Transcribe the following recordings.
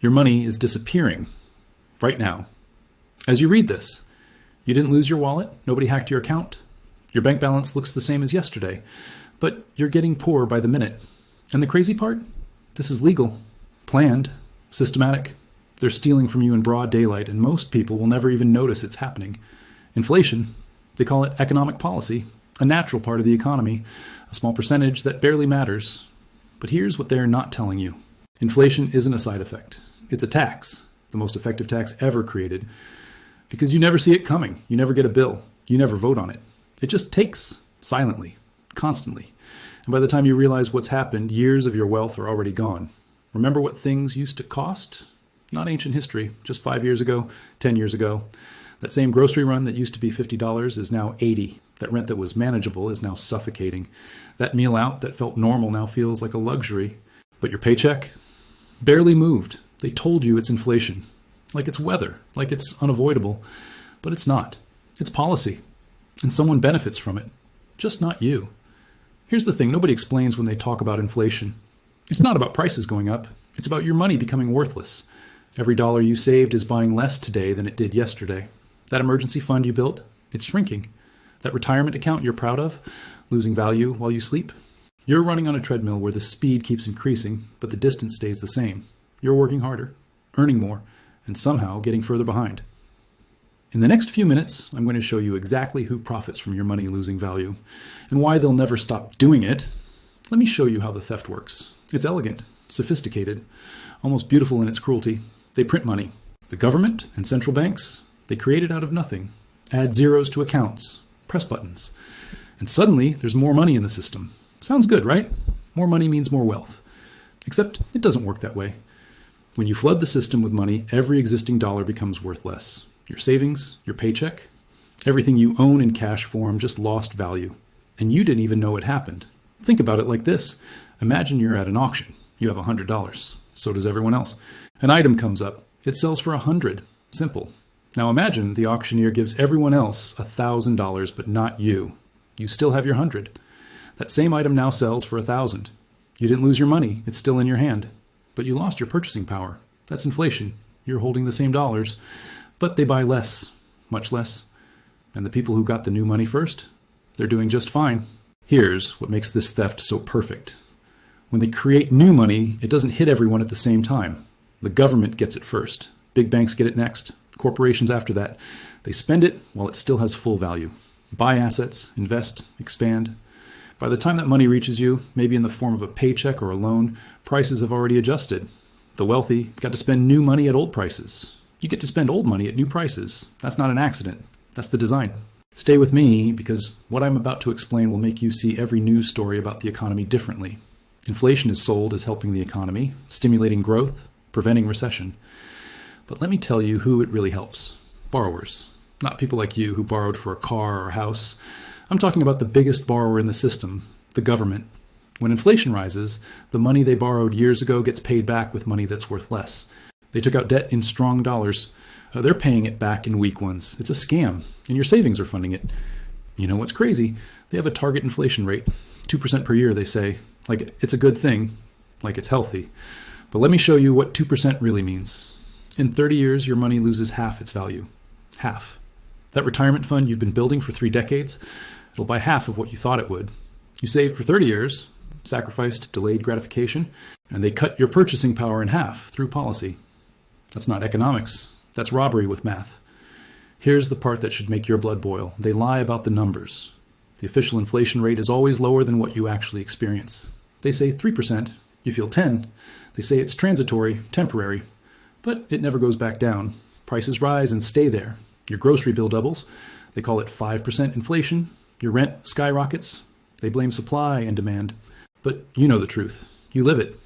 Your money is disappearing right now. As you read this, you didn't lose your wallet, nobody hacked your account, your bank balance looks the same as yesterday, but you're getting poorer by the minute. And the crazy part? This is legal, planned, systematic. They're stealing from you in broad daylight, and most people will never even notice it's happening. Inflation, they call it economic policy, a natural part of the economy, a small percentage that barely matters. But here's what they're not telling you. Inflation isn't a side effect. It's a tax, the most effective tax ever created, because you never see it coming. You never get a bill. You never vote on it. It just takes silently, constantly. And by the time you realize what's happened, years of your wealth are already gone. Remember what things used to cost? Not ancient history, just 5 years ago, 10 years ago. That same grocery run that used to be $50 is now $80. That rent that was manageable is now suffocating. That meal out that felt normal now feels like a luxury. But your paycheck? Barely moved. They told you it's inflation. Like it's weather, like it's unavoidable. But it's not. It's policy. And someone benefits from it. Just not you. Here's the thing, nobody explains when they talk about inflation. It's not about prices going up. It's about your money becoming worthless. Every dollar you saved is buying less today than it did yesterday. That emergency fund you built, it's shrinking. That retirement account you're proud of, losing value while you sleep. You're running on a treadmill where the speed keeps increasing, but the distance stays the same. You're working harder, earning more, and somehow getting further behind. In the next few minutes, I'm going to show you exactly who profits from your money losing value and why they'll never stop doing it. Let me show you how the theft works. It's elegant, sophisticated, almost beautiful in its cruelty. They print money. The government and central banks, they create it out of nothing. Add zeros to accounts, press buttons. And suddenly, there's more money in the system. Sounds good, right? More money means more wealth. Except it doesn't work that way. When you flood the system with money, every existing dollar becomes worth less. Your savings, your paycheck, everything you own in cash form just lost value. And you didn't even know it happened. Think about it like this. Imagine you're at an auction. You have $100. So does everyone else. An item comes up. It sells for $100. Simple. Now imagine the auctioneer gives everyone else $1,000, but not you. You still have your 100. That same item now sells for 1,000. You didn't lose your money. It's still in your hand. But you lost your purchasing power. That's inflation. You're holding the same dollars, but they buy less, much less. And the people who got the new money first, they're doing just fine. Here's what makes this theft so perfect. When they create new money, it doesn't hit everyone at the same time. The government gets it first. Big banks get it next. Corporations after that. They spend it while it still has full value. Buy assets, invest, expand. By the time that money reaches you, maybe in the form of a paycheck or a loan, prices have already adjusted. The wealthy got to spend new money at old prices. You get to spend old money at new prices. That's not an accident. That's the design. Stay with me because what I'm about to explain will make you see every news story about the economy differently. Inflation is sold as helping the economy, stimulating growth, preventing recession. But let me tell you who it really helps. Borrowers. Not people like you who borrowed for a car or a house. I'm talking about the biggest borrower in the system, the government. When inflation rises, the money they borrowed years ago gets paid back with money that's worth less. They took out debt in strong dollars. They're paying it back in weak ones. It's a scam, and your savings are funding it. You know what's crazy? They have a target inflation rate, 2% per year, they say. Like it's a good thing, like it's healthy. But let me show you what 2% really means. In 30 years, your money loses half its value. Half. That retirement fund you've been building for 3 decades, it'll buy half of what you thought it would. You saved for 30 years, sacrificed delayed gratification, and they cut your purchasing power in half through policy. That's not economics. That's robbery with math. Here's the part that should make your blood boil. They lie about the numbers. The official inflation rate is always lower than what you actually experience. They say 3%, you feel 10. They say it's transitory, temporary, but it never goes back down. Prices rise and stay there. Your grocery bill doubles. They call it 5% inflation. Your rent skyrockets. They blame supply and demand. But you know the truth. You live it.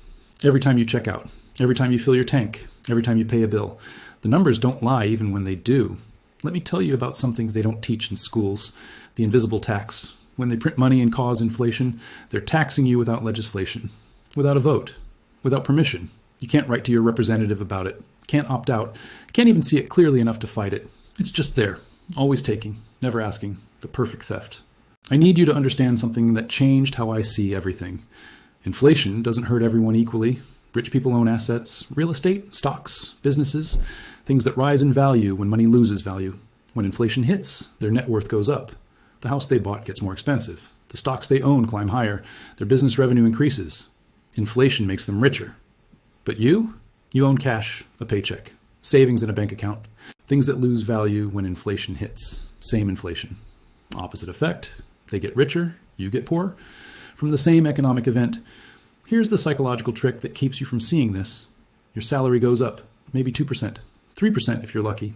Every time you check out, every time you fill your tank, every time you pay a bill. The numbers don't lie even when they do. Let me tell you about some things they don't teach in schools. The invisible tax. When they print money and cause inflation, they're taxing you without legislation, without a vote, without permission. You can't write to your representative about it, can't opt out, can't even see it clearly enough to fight it. It's just there, always taking, never asking, the perfect theft. I need you to understand something that changed how I see everything. Inflation doesn't hurt everyone equally. Rich people own assets, real estate, stocks, businesses, things that rise in value when money loses value. When inflation hits, their net worth goes up. The house they bought gets more expensive. The stocks they own climb higher. Their business revenue increases. Inflation makes them richer. But you own cash, a paycheck, savings in a bank account, things that lose value when inflation hits. Same inflation. Opposite effect. They get richer, you get poor. From the same economic event. Here's the psychological trick that keeps you from seeing this. Your salary goes up, maybe 2%, 3% if you're lucky.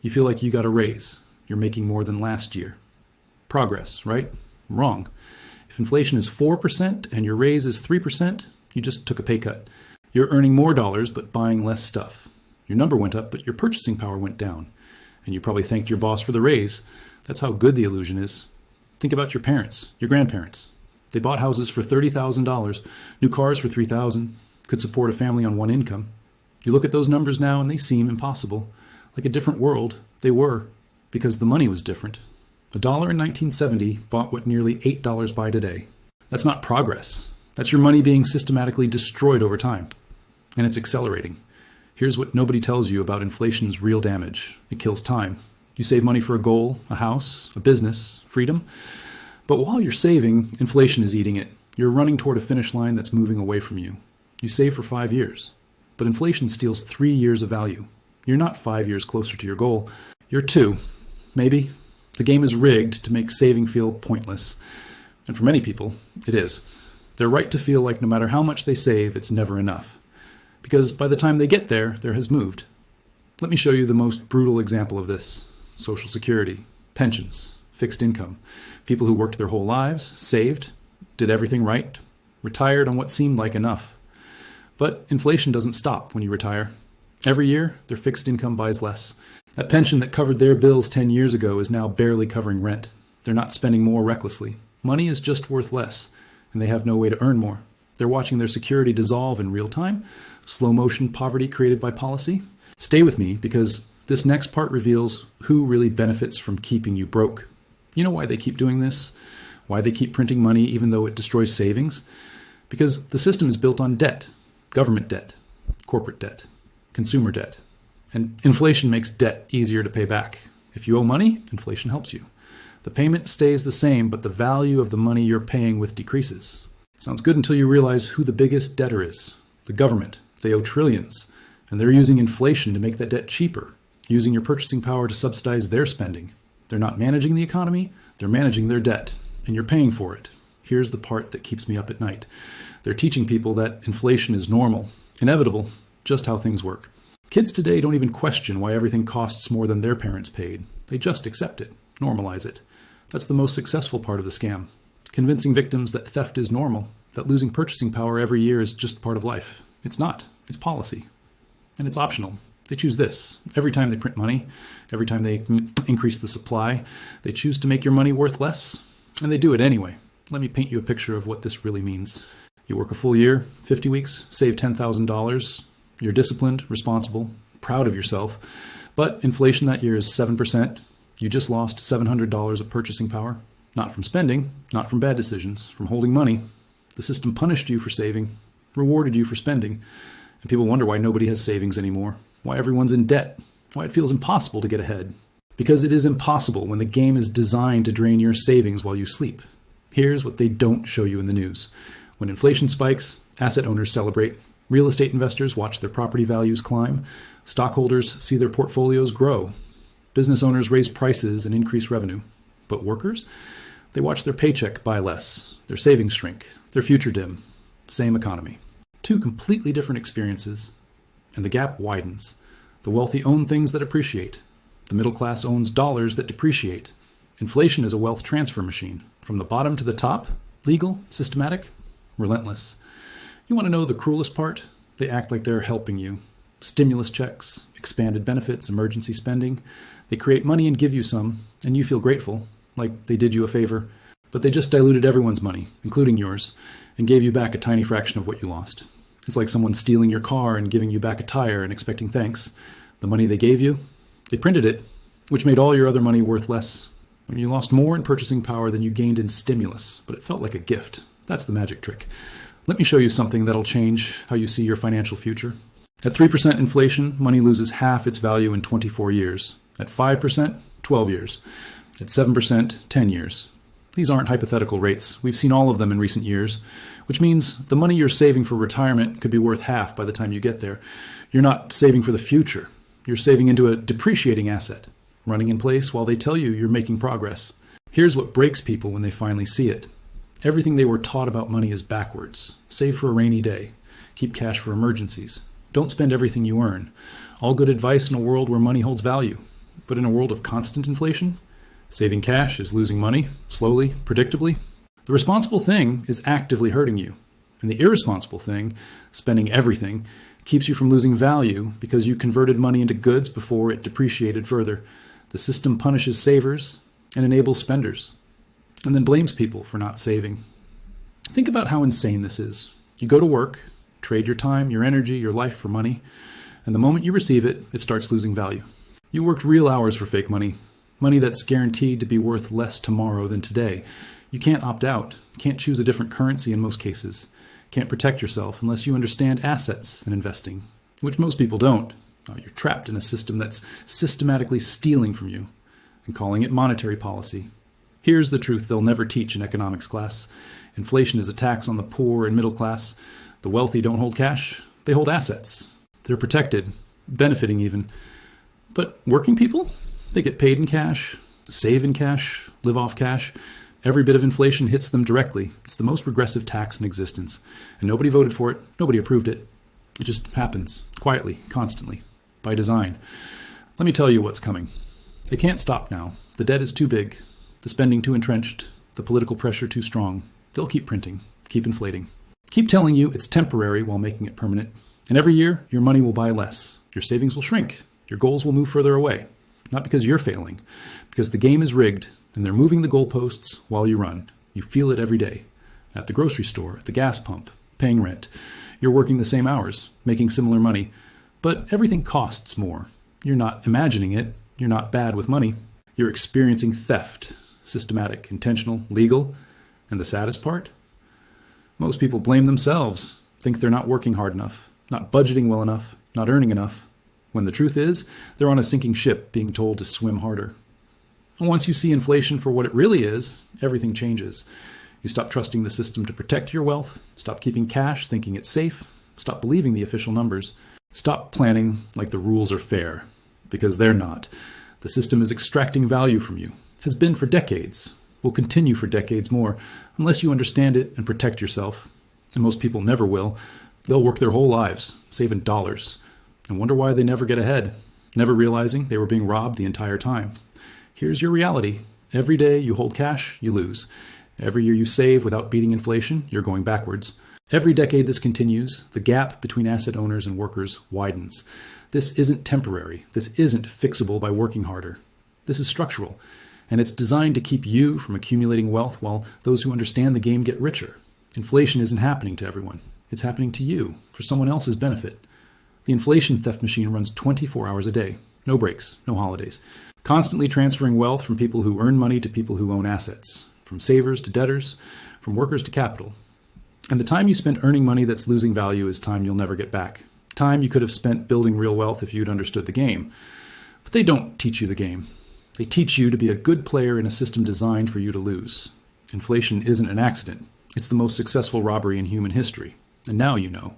You feel like you got a raise. You're making more than last year. Progress, right? Wrong. If inflation is 4% and your raise is 3%, you just took a pay cut. You're earning more dollars but buying less stuff. Your number went up, but your purchasing power went down. And you probably thanked your boss for the raise. That's how good the illusion is. Think about your parents, your grandparents. They bought houses for $30,000, new cars for $3,000, could support a family on one income. You look at those numbers now and they seem impossible. Like a different world, they were, because the money was different. $1 in 1970 bought what nearly $8 buy today. That's not progress. That's your money being systematically destroyed over time. And it's accelerating. Here's what nobody tells you about inflation's real damage. It kills time. You save money for a goal, a house, a business, freedom. But while you're saving, inflation is eating it. You're running toward a finish line that's moving away from you. You save for 5 years. But inflation steals 3 years of value. You're not 5 years closer to your goal. You're 2. Maybe. The game is rigged to make saving feel pointless. And for many people, it is. They're right to feel like no matter how much they save, it's never enough. Because by the time they get there has moved. Let me show you the most brutal example of this. Social Security, pensions, fixed income. People who worked their whole lives, saved, did everything right, retired on what seemed like enough. But inflation doesn't stop when you retire. Every year, their fixed income buys less. That pension that covered their bills 10 years ago is now barely covering rent. They're not spending more recklessly. Money is just worth less, and they have no way to earn more. They're watching their security dissolve in real time. Slow motion poverty created by policy. Stay with me, because this next part reveals who really benefits from keeping you broke. You know why they keep doing this? Why they keep printing money even though it destroys savings? Because the system is built on debt. Government debt, corporate debt, consumer debt. And inflation makes debt easier to pay back. If you owe money, inflation helps you. The payment stays the same, but the value of the money you're paying with decreases. Sounds good until you realize who the biggest debtor is. The government. They owe trillions. And they're using inflation to make that debt cheaper, using your purchasing power to subsidize their spending. They're not managing the economy, they're managing their debt, and you're paying for it. Here's the part that keeps me up at night. They're teaching people that inflation is normal, inevitable, just how things work. Kids today don't even question why everything costs more than their parents paid. They just accept it, normalize it. That's the most successful part of the scam. Convincing victims that theft is normal, that losing purchasing power every year is just part of life. It's not. It's policy. And it's optional. They choose this. Every time they print money, every time they increase the supply, they choose to make your money worth less, and they do it anyway. Let me paint you a picture of what this really means. You work a full year, 50 weeks, save $10,000. You're disciplined, responsible, proud of yourself, but inflation that year is 7%. You just lost $700 of purchasing power. Not from spending, not from bad decisions, from holding money. The system punished you for saving, rewarded you for spending, and people wonder why nobody has savings anymore. Why everyone's in debt, why it feels impossible to get ahead. Because it is impossible when the game is designed to drain your savings while you sleep. Here's what they don't show you in the news. When inflation spikes, asset owners celebrate, real estate investors watch their property values climb, stockholders see their portfolios grow, business owners raise prices and increase revenue. But workers? They watch their paycheck buy less, their savings shrink, their future dim. Same economy. Two completely different experiences. And the gap widens. The wealthy own things that appreciate. The middle class owns dollars that depreciate. Inflation is a wealth transfer machine. From the bottom to the top, legal, systematic, relentless. You want to know the cruelest part? They act like they're helping you. Stimulus checks, expanded benefits, emergency spending. They create money and give you some, and you feel grateful, like they did you a favor. But they just diluted everyone's money, including yours, and gave you back a tiny fraction of what you lost. It's like someone stealing your car and giving you back a tire and expecting thanks. The money they gave you, they printed it, which made all your other money worth less. When you lost more in purchasing power than you gained in stimulus, but it felt like a gift. That's the magic trick. Let me show you something that'll change how you see your financial future. At 3% inflation, money loses half its value in 24 years. At 5%, 12 years. At 7%, 10 years. These aren't hypothetical rates. We've seen all of them in recent years, which means the money you're saving for retirement could be worth half by the time you get there. You're not saving for the future. You're saving into a depreciating asset, running in place while they tell you you're making progress. Here's what breaks people when they finally see it. Everything they were taught about money is backwards. Save for a rainy day. Keep cash for emergencies. Don't spend everything you earn. All good advice in a world where money holds value. But in a world of constant inflation, saving cash is losing money, slowly, predictably. The responsible thing is actively hurting you. And the irresponsible thing, spending everything, keeps you from losing value because you converted money into goods before it depreciated further. The system punishes savers and enables spenders, and then blames people for not saving. Think about how insane this is. You go to work, trade your time, your energy, your life for money, and the moment you receive it, it starts losing value. You worked real hours for fake money, money that's guaranteed to be worth less tomorrow than today. You can't opt out, can't choose a different currency in most cases, can't protect yourself unless you understand assets and investing, which most people don't. You're trapped in a system that's systematically stealing from you and calling it monetary policy. Here's the truth they'll never teach in economics class. Inflation is a tax on the poor and middle class. The wealthy don't hold cash, they hold assets. They're protected, benefiting even. But working people? They get paid in cash, save in cash, live off cash. Every bit of inflation hits them directly. It's the most regressive tax in existence. And nobody voted for it, nobody approved it. It just happens, quietly, constantly, by design. Let me tell you what's coming. They can't stop now. The debt is too big, the spending too entrenched, the political pressure too strong. They'll keep printing, keep inflating. Keep telling you it's temporary while making it permanent. And every year, your money will buy less. Your savings will shrink. Your goals will move further away. Not because you're failing, because the game is rigged and they're moving the goalposts while you run. You feel it every day. At the grocery store, at the gas pump, paying rent. You're working the same hours, making similar money. But everything costs more. You're not imagining it. You're not bad with money. You're experiencing theft, systematic, intentional, legal. And the saddest part? Most people blame themselves, think they're not working hard enough, not budgeting well enough, not earning enough, when the truth is, they're on a sinking ship being told to swim harder. And once you see inflation for what it really is, everything changes. You stop trusting the system to protect your wealth, stop keeping cash thinking it's safe, stop believing the official numbers, stop planning like the rules are fair, because they're not. The system is extracting value from you, has been for decades, will continue for decades more, unless you understand it and protect yourself. And most people never will. They'll work their whole lives, saving dollars, and wonder why they never get ahead, never realizing they were being robbed the entire time. Here's your reality. Every day you hold cash, you lose. Every year you save without beating inflation, you're going backwards. Every decade this continues, the gap between asset owners and workers widens. This isn't temporary. This isn't fixable by working harder. This is structural, and it's designed to keep you from accumulating wealth while those who understand the game get richer. Inflation isn't happening to everyone. It's happening to you, for someone else's benefit. The inflation theft machine runs 24 hours a day. No breaks, no holidays. Constantly transferring wealth from people who earn money to people who own assets. From savers to debtors, from workers to capital. And the time you spent earning money that's losing value is time you'll never get back. Time you could have spent building real wealth if you'd understood the game. But they don't teach you the game. They teach you to be a good player in a system designed for you to lose. Inflation isn't an accident. It's the most successful robbery in human history. And now you know.